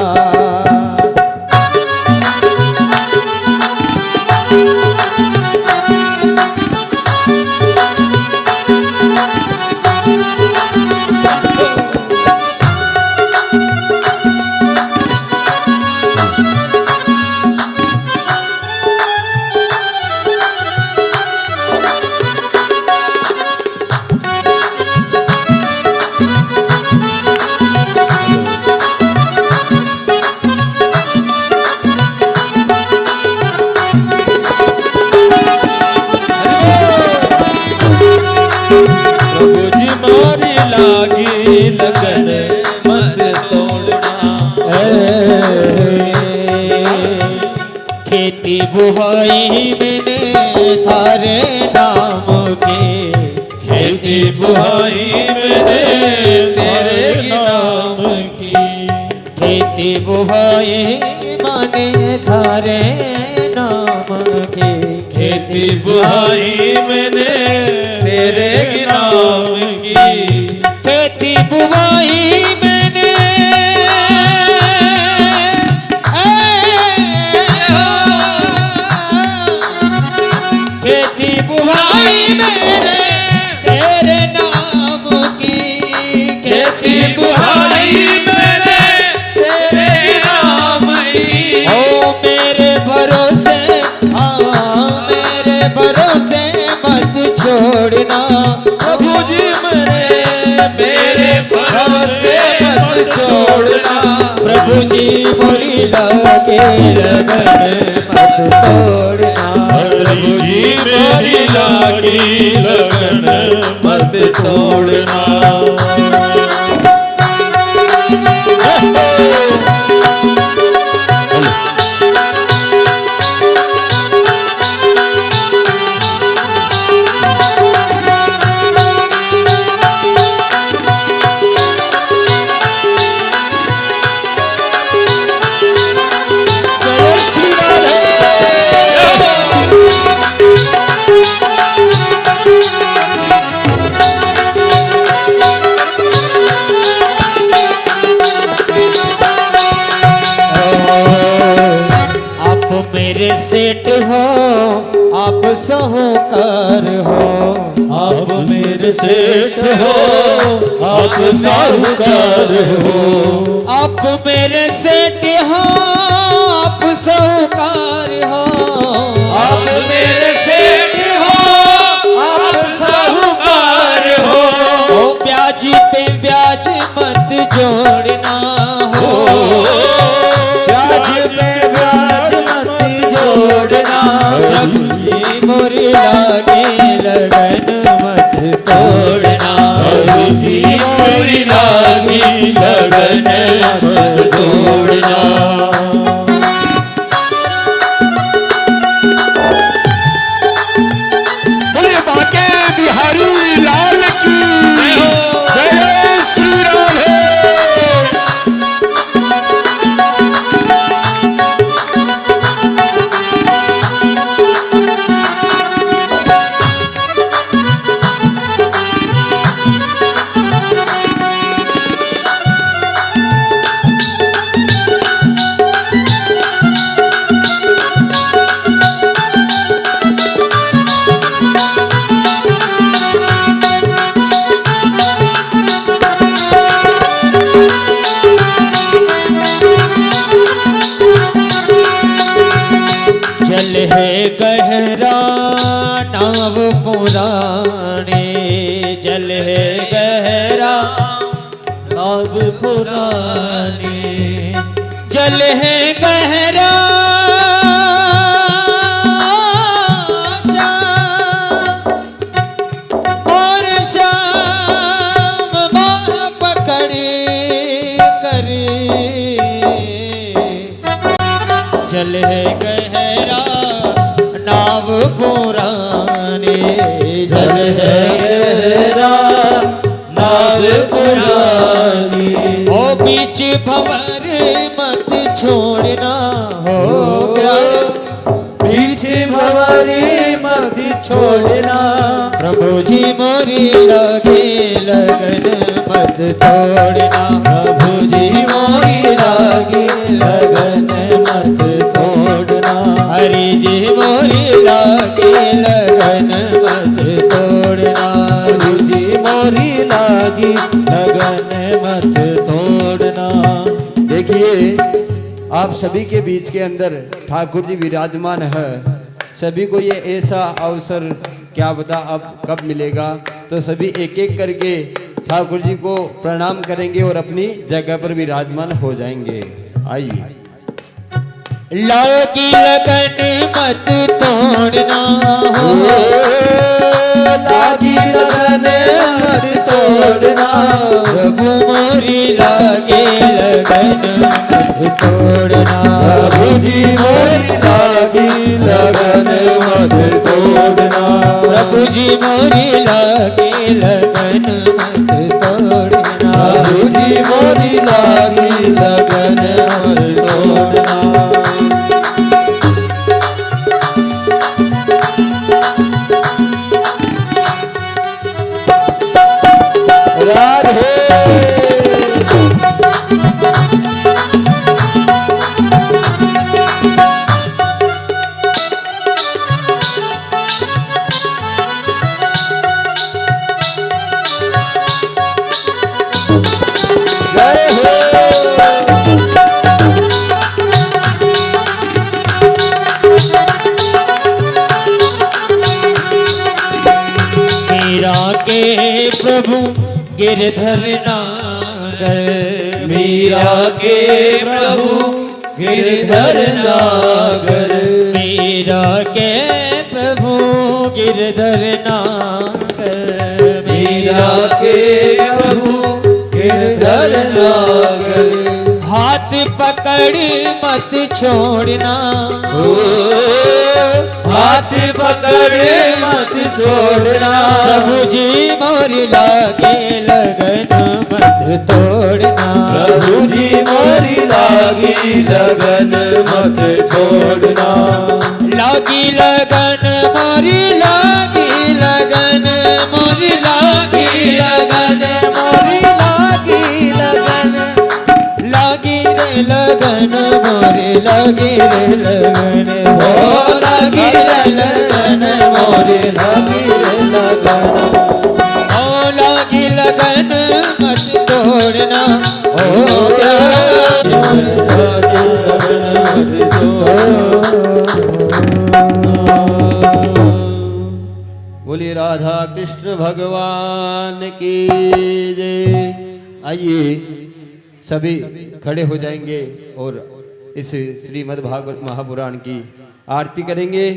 प्रभु जी मोरी लागी लगन मत तोड़ना। खेती बुहाई मैंने थारे नाम के, खेती बुहाई मैंने तेरे नाम की, खेती बुहाई माने थारे नाम के, खेती बुहाई मैंने तेरे नाम की, खेती बुहाई मैंने खेती बुहाई मैंने तेरे नाम की, खेती बुहाई मैंने तेरे नाम की। ओ मेरे भरोसे, हाँ मेरे भरोसे मत छोड़ना, प्रभु जी मेरे भरोसे मत छोड़ना, प्रभु जी मोरी लगे लगन मत तोड़ना। प्रभु जी मेरी लागी लगन मत तोड़ना। मेरे सेठ हो आप साहूकार हो, आप मेरे सेठ हो आप साहूकार हो, आप मेरे सेठ हो आप साहूकार हो, आप मेरे सेठ हो आप साहूकार हो। ओ ब्याज पे ब्याज मत जोड़ना हो, ब्याज पे ब्याज मत जोड़ना, मोरी लागे लगन मत तोड़ना। जी मोरी लागी लगन मत तोड़ना। बोले बाके बिहारी लाल की जय श्री राधे। नाव पुरानी जल है गहरा नाव पुरानी जल है गहरा और शाम बाह पकड़े करे जल है गहरा नाव पुरानी जल है गहरा नाव पुरानी ओ बीच भंवर मत छोड़ना हो पीछे भंवरी मत छोड़ना प्रभु जी मोरी लगे लगन मत तोड़ना प्रभु जी मोरी लागी लगन मत तोड़ना हरि जी मोरी लगे लगन मत तोड़ना प्रभु जी मोरी लागी लगन मत तोड़ना। देखिए आप सभी के बीच के अंदर ठाकुर जी विराजमान है। सभी को ये ऐसा अवसर क्या बता अब कब मिलेगा, तो सभी एक एक करके ठाकुर जी को प्रणाम करेंगे और अपनी जगह पर विराजमान हो जाएंगे। आइए। लगी लगन मत तोड़ना हो लागी लगन मत तोड़ना प्रभु मोरी लगे लगन मत तोड़ना प्रभु जी मोरी लागी लगन मत तोड़ना प्रभु जी मोरी लगे लगन मत तोड़ना प्रभु जी मोरी लागी लगन मत तोड़ना। मीरा के प्रभु गिरधर नागर मीरा के प्रभु गिरधर नागर मीरा के प्रभु गिरधर नागर मीरा के प्रभु गिरधर नागर हाथ पकड़ मत छोड़ना ओ हाथ पकड़ मत छोड़ना प्रभु जी मोरी लागे लगन मत तोड़ना प्रभु जी मोरी लागी लगन मत छोड़ना लागी लगन मोरी लागी लगन मोरी लागी लगन मोरी लागी लगन लागी रे लगन मोरी लागी रे लगन हो लागी लगन मोरी लागी लगन ओ लागी लगन मत तोड़ना ओ बोलिए राधा कृष्ण भगवान की जय। आइए सभी खड़े हो जाएंगे और इस श्रीमद् भागवत महापुराण की आरती करेंगे।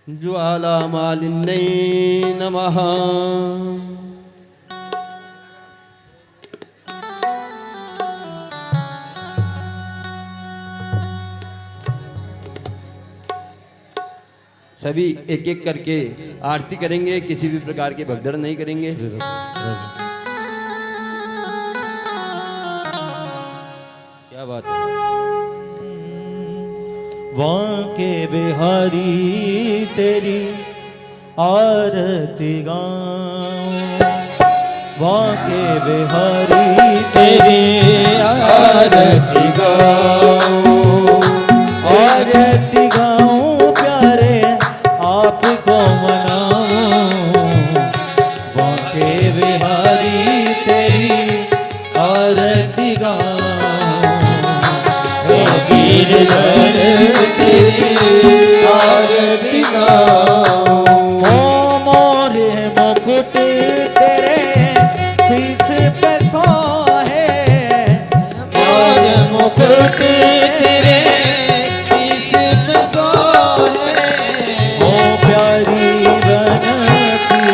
ज्वालामालिन्यै नमः। सभी एक एक करके आरती करेंगे, किसी भी प्रकार के भगदड़ नहीं करेंगे। क्या बात है। वांके बिहारी तेरी आरती गाऊं, वांके बिहारी तेरी आरती गाऊं, आरती गाऊं प्यारे आपको मनाऊं, गिरधर तेरी आरती गाऊं। ओ मोरे मुकुट तेरे शीश पे सोहे, मोरे मुकुट तेरे शीश पे सोहे। ओ प्यारी बनती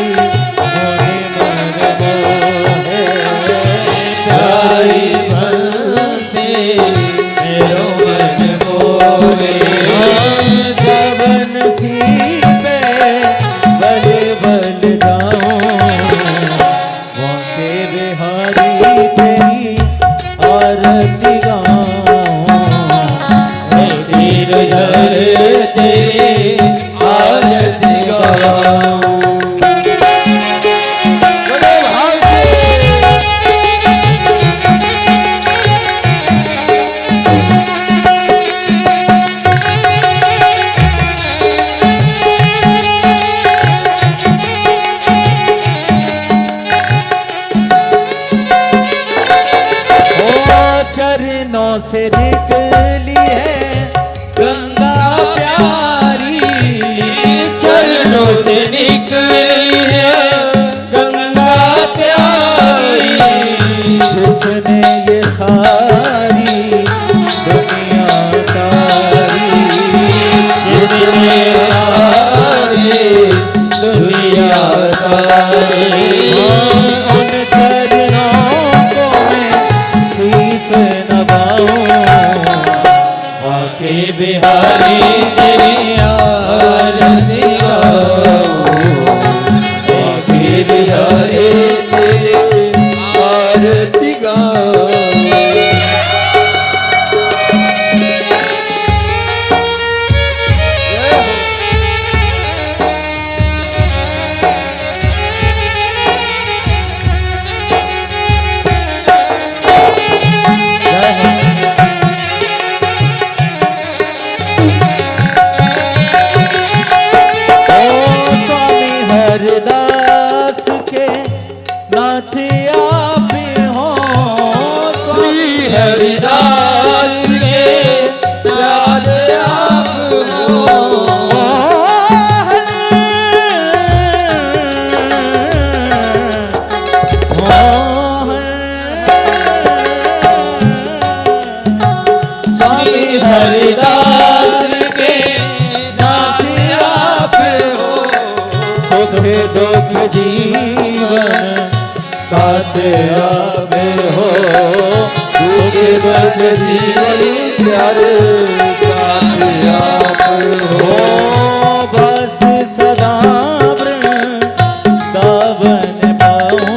मोरे मन मोहे, प्यारी बंसी मेरो मन मोहे। जवन सी पे बल बल जाऊं, वाके बिहारी तेरी आरती गाऊं। गिरधर तेरी आरती गाऊं। चरणों से निकली है गंगा प्यारी, चरणों से निकली है गंगा प्यारी। जिसने ये सारी दुनिया तारी, जिसने सारी दुनिया तारी। उन चरणों को मैं शीश नवाऊं, आके बिहारी तेरी आरती गाऊं। आके बिहारी तेरी आरती गाऊं। हरदास के नाथ आप हो, श्री हरिदास के नाथ आप हो। श्री हरिदास के नाथ आप हो। सुख दुख जीवन साथ आप हो, दुख दुख जीवन प्यारे साथ आप हो। बस सदा वृंदावन पाऊं,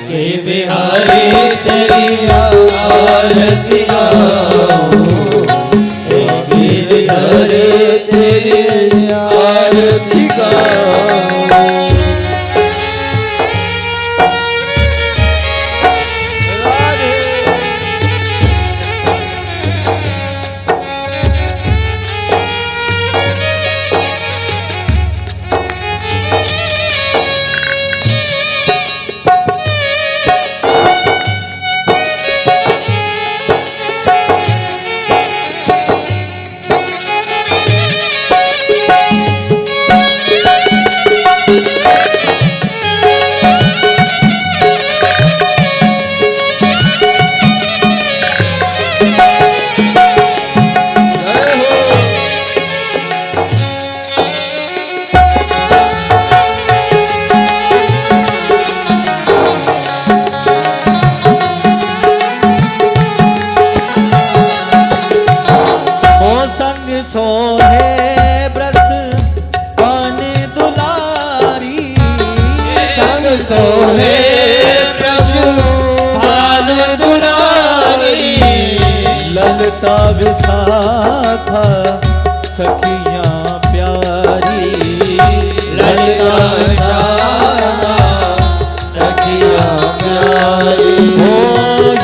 के बिहारी तेरी आरती गाऊं। हे गिरधर तेरी आरती गाऊं। सोहे प्रभु भानु दुलारी, ललता विशाखा सखियां प्यारी, ललता विशाखा सखियां प्यारी। ओ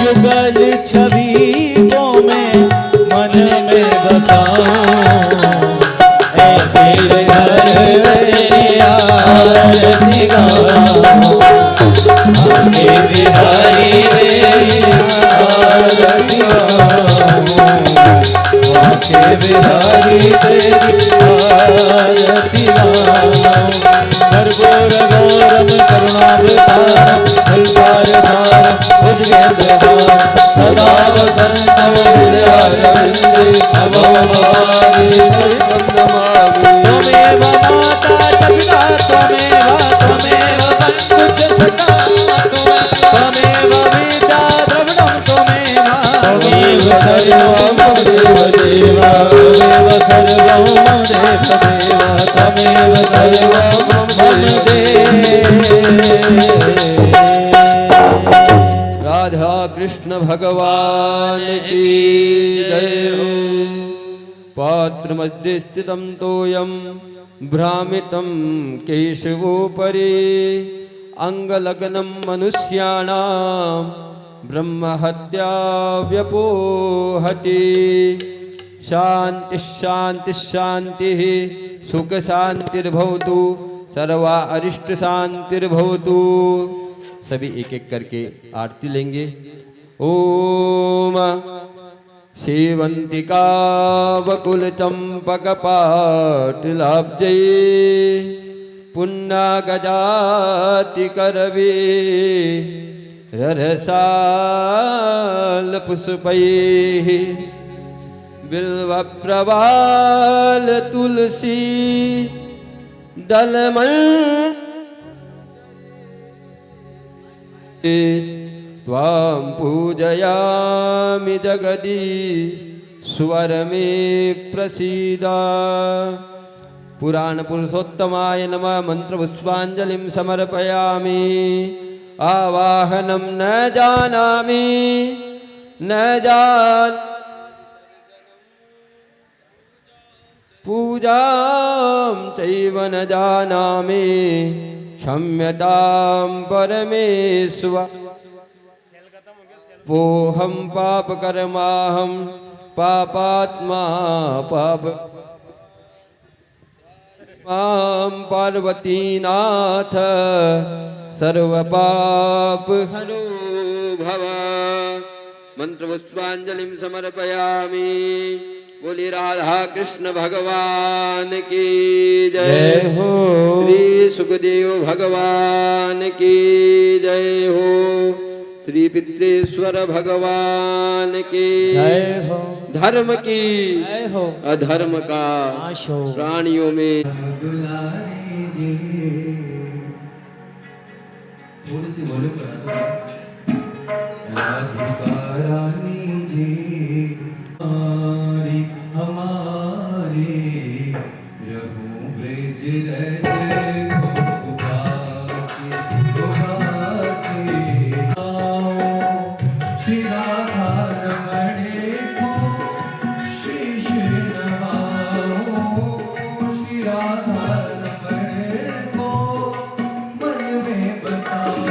युगल छवियों में मन में बसाऊं, ऐ गिरधर तेरी आरती गाऊं, आके बिहारी तेरी आरती गाऊं। बिहारी तेरी आरती गाऊं। कर्पूर गौरम करुणावतारम संसार सारम भुजगेन्द्रहारम सदा वसन्तं हृदयारविन्दे नमो नमामि त्वमेव माता च पिता त्वमेव बन्धु च सखा त्वमेव विद्या द्रविणं त्वमेव सर्वं मम देव त्वमेव सर्वं मम देव त्वमेव सर्वं मम देव। राधा कृष्ण भगवान की जय हो। पात्र मध्ये स्थितं तोयं भ्रामितं केशवोपरि अंगलग्नं मनुष्याणां ब्रह्महत्या व्यपोहति। शांति शांति शांति सुख शांतिर्भवतु सर्वा अरिष्ट शांतिर्भवतु। सभी एक एक करके आरती लेंगे। ओम सेवंतिका बकुल चंपक पाटलाब्जै पुन्नागजाति करवे ररसाल पुष्पैः बिल्वप्रवाल तुलसी दलमल त्वां पूजयामि जगदीश्वर मे प्रसीदा। पुराण पुरुषोत्तमाय नमः मंत्र पुष्पांजलिं समर्पयामि। आवाहनं न जानामि न जान पूजां चैव न जानामि क्षम्यतां परमेश्वर। वोहं पापकर्माहं पापात्मा पाप मां पार्वतीनाथ सर्वपाप हरो भव। मंत्र पुष्पांजलिं समर्पयामि। बोली राधा कृष्ण भगवान की जय हो। श्री सुखदेव भगवान की जय हो। श्री पितृश्वर भगवान की जय हो। धर्म की जय हो। अधर्म का नाश हो। प्राणियों में थोड़ी सी वॉल्यूम बढ़ा दो। राधिका रानी जी हमारी प्रभु ब्रज रज गोपासी गोपासी आओ श्री राधा रमण को शीश नवाओ श्री राधा रमण को मन में बसाओ।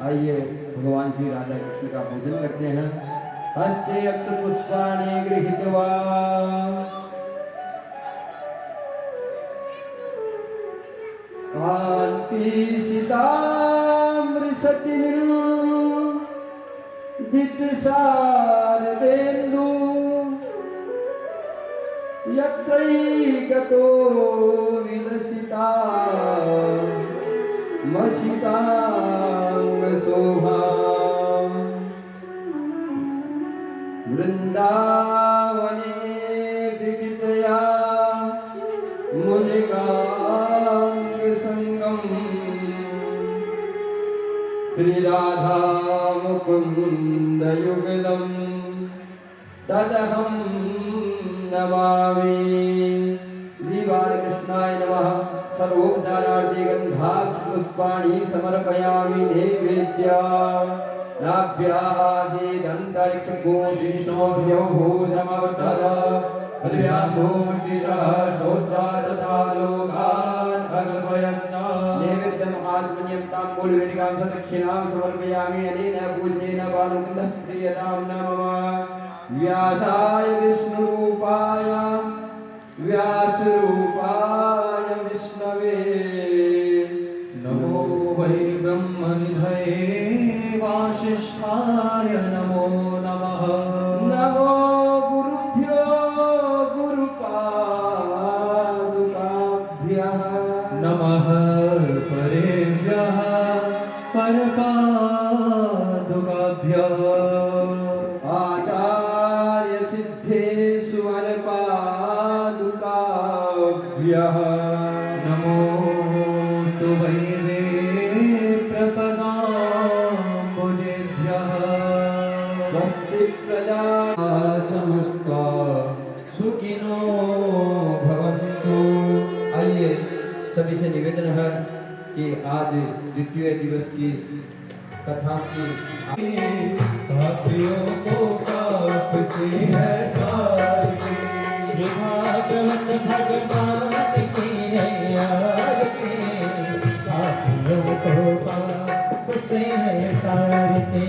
आइए भगवान श्री राधा कृष्ण का पूजन करते हैं। हस्ते अक्षत पुष्पाणि गृहीत्वा कांति सीतामृषति दित्सारदेन्दु यत्रैकतो विलसिता मसिताङ्गशोभा वृन्दावने विविधया मुनिकाङ्गसङ्गम् श्रीराधा मुकुन्दयुगलम् तदहं नमामि। श्री बालकृष्णाय नमः। सर्वोपचारार्थे गन्धाक्षपुष्पाणि समर्पयामि नैवेद्या नाभ्यासीदन्तरिक्षकोशिष्णोऽभ्यो भूषमवतः पृथिव्याभूर्दिशः शोत्रा तथा लोकान् अर्पयन् नैवेद्यम् आत्मन्यं ताम्बूलवेदिकां सदक्षिणां समर्पयामि। अनेन पूजनेन बालमुकुन्दः प्रीयतां न मम। व्यासाय विष्णुरूपाय व्यासरूपाय विष्णवे नमो वै ब्रह्मनिधये वासिष्ठाय नमो नमः। नमो गुरुभ्यो गुरुपादुकाभ्यः नमः परेभ्यः परपादुकाभ्यः। आचार्य सिद्धेषु वरपादुकाभ्यः नमोऽस्तु वैदे प्रपदाम्बुजेभ्यः। स्वस्ति प्रजा समस्ता सुखिनो भवन्तु। आइए सभी से निवेदन है कि आज द्वितीय दिवस की कथा की साथियों को काप से है तारती। श्री भागवत भगवान की है आरती, साथियों को पाप से है तारती।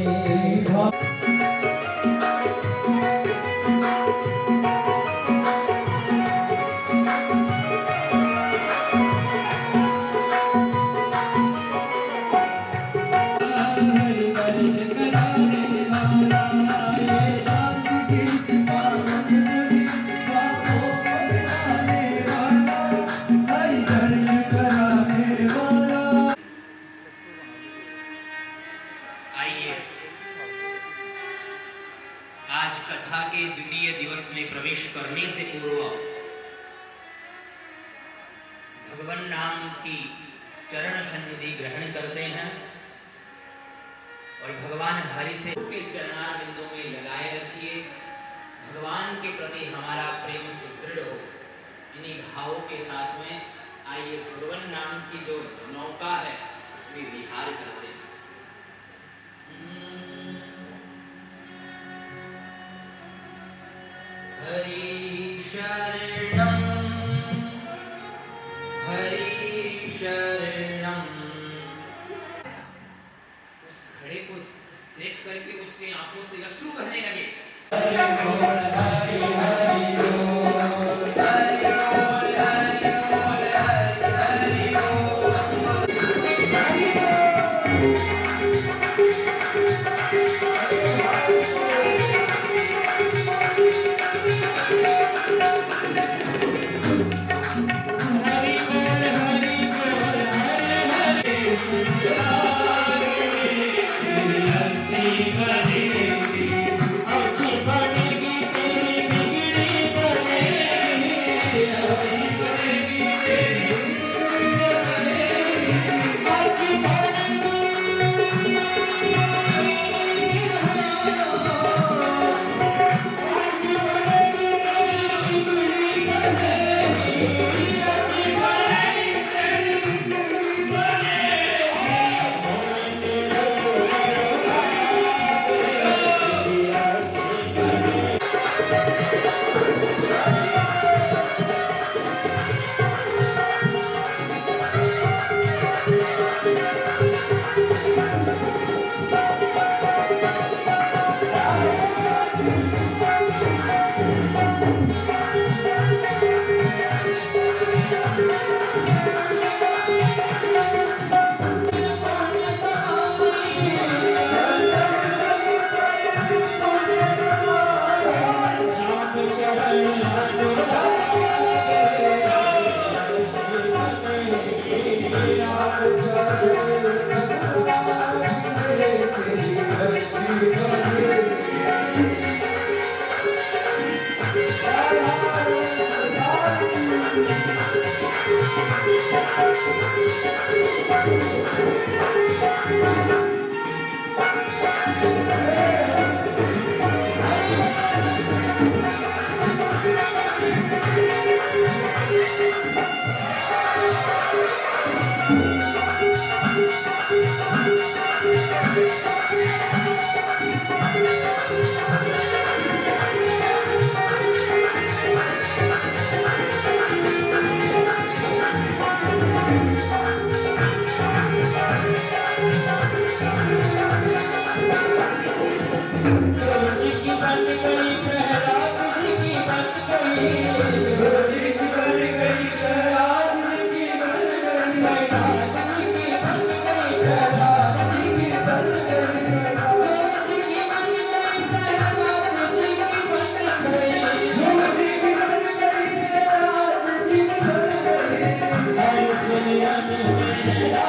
आइए आज कथा के द्वितीय दिवस में प्रवेश करने से पूर्व भगवान नाम की चरण सन्निधि ग्रहण करते हैं और भगवान हरि से के चरणार बिंदु में लगाए रखिए। भगवान के प्रति हमारा प्रेम सुदृढ़ हो। इन्हीं भावों के साथ में आइए भगवान नाम की जो नौका है उसमें विहार करते हैं। हरि शरणं हरि शरणं। उस घड़े को देख करके उसके आंखों से अश्रु बहने लगे। तेरी अच्छी बातें रोजी की बन गई प्रहलाद जी की बन गई रोजी की बन गई प्रहलाद जी की बन गई प्रहलाद जी की बन गई प्रहलाद जी की बन गई रोजी की बन गई प्रहलाद जी की बन गई रोजी की बन गई प्रहलाद जी की बन गई हर सुनिया मेरा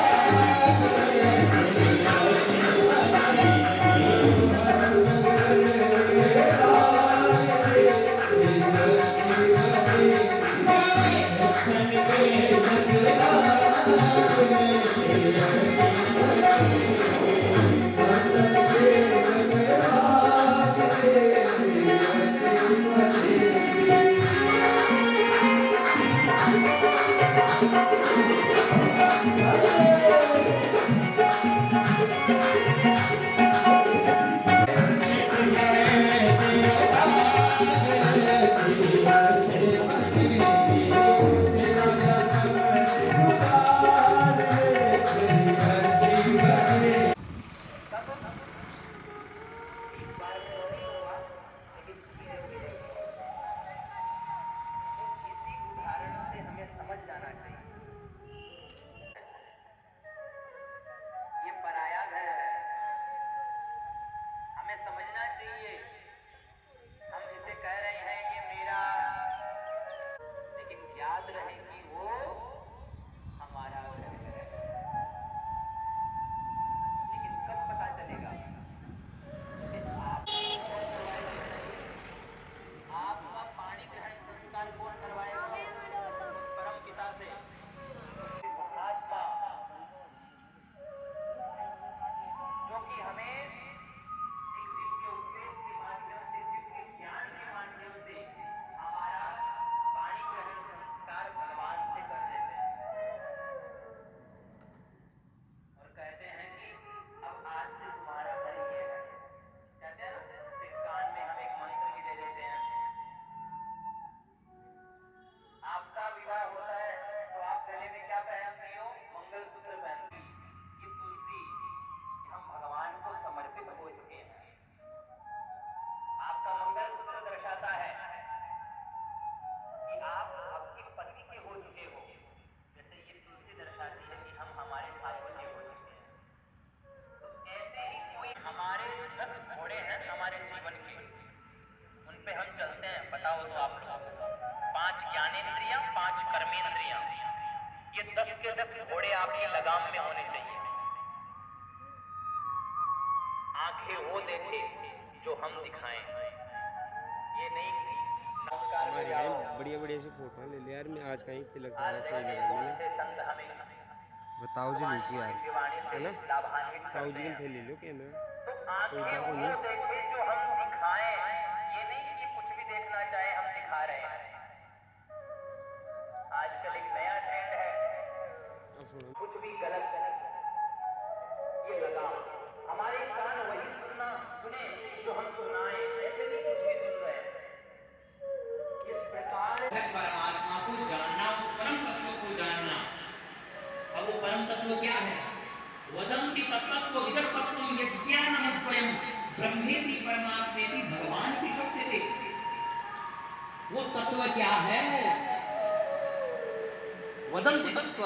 बढ़िया बढ़िया से फोटो ले लिया यार। मैं आज कहीं तिलक धारा सही लगा मैंने। बताओ जी लीजिए यार। है ना ताऊ जी थे ले लो कैमरा कोई बात नहीं। जो हम दिखाएं ये नहीं कि कुछ भी देखना चाहे हम दिखा रहे हैं। आजकल एक नया ट्रेंड है अब सुनो कुछ भी गलत ये लगा हमारे कान वही सुने जो हम सुनाएं ऐसे नहीं कुछ भी सुन रहे हैं। इस प्रकार परमात्मा को जानना उस परम तत्व को जानना। अब वो परम तत्व क्या है? वदंति तत्त्व विदस्वत्वं यज्ञानमद्वयं ब्रह्मेति परमात्मेति भगवान की शक्ति थे। वो तत्व क्या है? वदंति तत्व